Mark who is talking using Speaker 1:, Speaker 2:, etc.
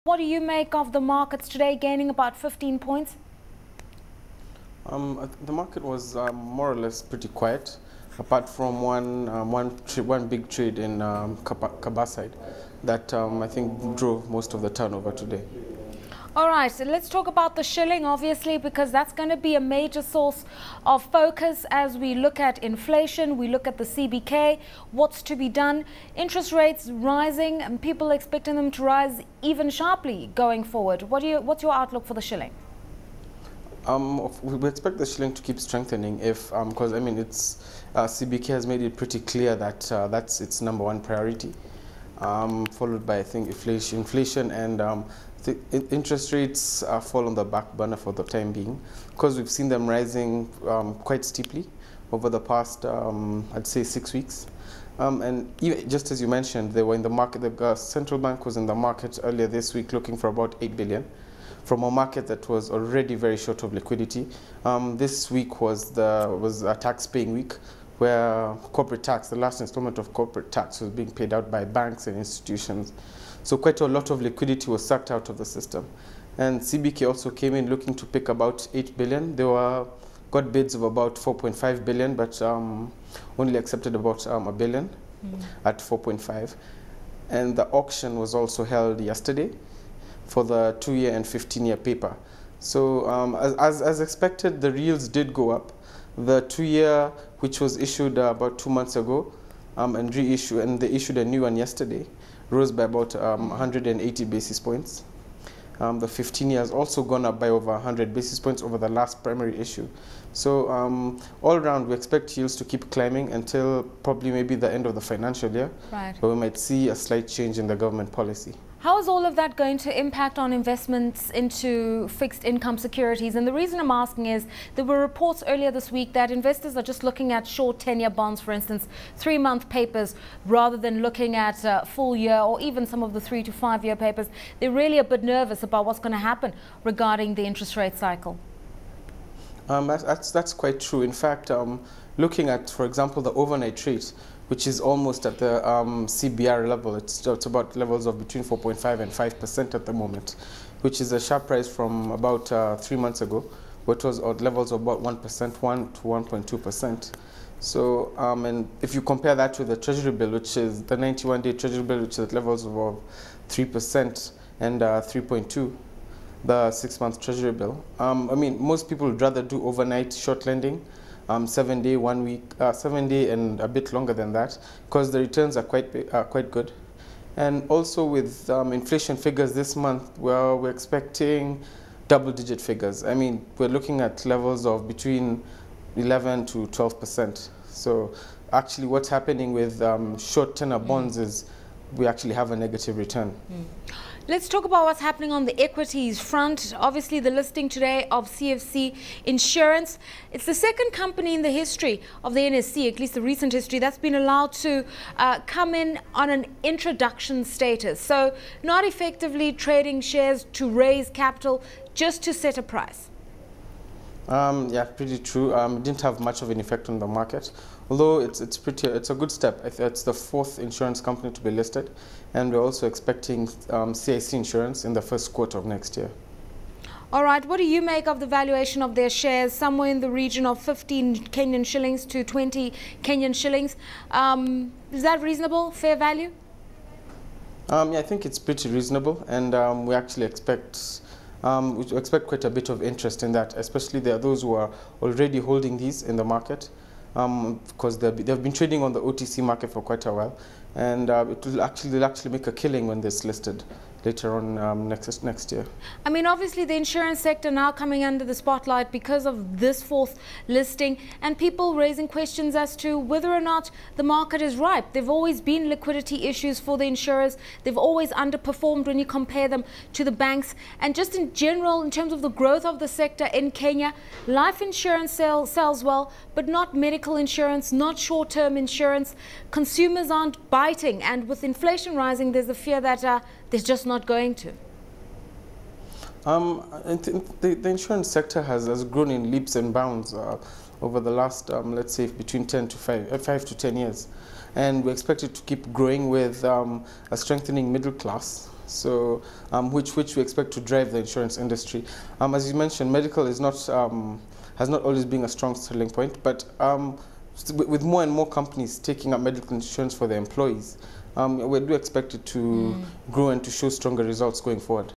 Speaker 1: What do you make of the markets today gaining about 15 points?
Speaker 2: The market was more or less pretty quiet, apart from one big trade in Kabaside that I think drove most of the turnover today.
Speaker 1: All right, so let's talk about the shilling, obviously, because that's going to be a major source of focus as we look at inflation, we look at the CBK, what's to be done, interest rates rising, and people expecting them to rise even sharply going forward. What's your outlook for the shilling?
Speaker 2: We expect the shilling to keep strengthening if, because I mean, CBK has made it pretty clear that that's its #1 priority, followed by I think inflation and the interest rates fall on the back burner for the time being, because we've seen them rising quite steeply over the past, I'd say, 6 weeks. And just as you mentioned, they were in the market. The central bank was in the market earlier this week looking for about 8 billion from a market that was already very short of liquidity. This week was a tax-paying week, where corporate tax, the last installment of corporate tax, was being paid out by banks and institutions. So quite a lot of liquidity was sucked out of the system. And CBK also came in looking to pick about 8 billion. They got bids of about 4.5 billion, but only accepted about a billion at 4.5. And the auction was also held yesterday for the 2-year and 15-year paper. So as expected, the yields did go up. The 2-year, which was issued about 2 months ago, and they issued a new one yesterday, rose by about 180 basis points. The 15 years also gone up by over 100 basis points over the last primary issue. So all around, we expect yields to keep climbing until probably maybe the end of the financial year,
Speaker 1: right,
Speaker 2: where we might see a slight change in the government policy.
Speaker 1: How is all of that going to impact on investments into fixed income securities? And the reason I'm asking is there were reports earlier this week that investors are just looking at short 10-year bonds, for instance, 3-month papers, rather than looking at full year or even some of the 3- to 5-year papers. They're really a bit nervous about what's going to happen regarding the interest rate cycle.
Speaker 2: That's quite true. In fact, looking at, for example, the overnight rate, which is almost at the CBR level. It's about levels of between 4.5 and 5% at the moment, which is a sharp rise from about 3 months ago, which was at levels of about 1%, 1 to 1.2%. So, and if you compare that with the Treasury bill, which is the 91-day Treasury bill, which is at levels of 3% and 3.2%, the 6-month Treasury bill. I mean, most people would rather do overnight short lending, 7-day, 1 week, 7-day and a bit longer than that, because the returns are quite good. And also with inflation figures this month, well, we're expecting double-digit figures. I mean, we're looking at levels of between 11 to 12%. So actually what's happening with short tenor bonds is we actually have a negative return.
Speaker 1: Let's talk about what's happening on the equities front. Obviously, the listing today of CFC Insurance. It's the second company in the history of the NSE, at least the recent history, that's been allowed to come in on an introduction status. So not effectively trading shares to raise capital, just to set a price.
Speaker 2: Yeah, pretty true. It didn't have much of an effect on the market, although it's a good step. It's the 4th insurance company to be listed, and we're also expecting CIC Insurance in the first quarter of next year.
Speaker 1: All right, what do you make of the valuation of their shares? Somewhere in the region of 15 Kenyan shillings to 20 Kenyan shillings. Is that reasonable, fair value?
Speaker 2: Yeah, I think it's pretty reasonable, and we actually expect quite a bit of interest in that, especially there are those who are already holding these in the market, because they've been trading on the OTC market for quite a while, and they'll actually make a killing when this listed later on next year.
Speaker 1: I mean, obviously the insurance sector now coming under the spotlight because of this 4th listing, and people raising questions as to whether or not the market is ripe. There've always been liquidity issues for the insurers. They've always underperformed when you compare them to the banks. And just in general, in terms of the growth of the sector in Kenya, life insurance sells well, but not medical insurance, not short-term insurance. Consumers aren't biting, and with inflation rising, there's a fear that there's just not going to.
Speaker 2: I think the insurance sector has grown in leaps and bounds over the last, let's say, between 5 to 10 years. And we expect it to keep growing with a strengthening middle class. So, which we expect to drive the insurance industry. As you mentioned, medical is not has not always been a strong selling point, but with more and more companies taking up medical insurance for their employees, we do expect it to grow and to show stronger results going forward.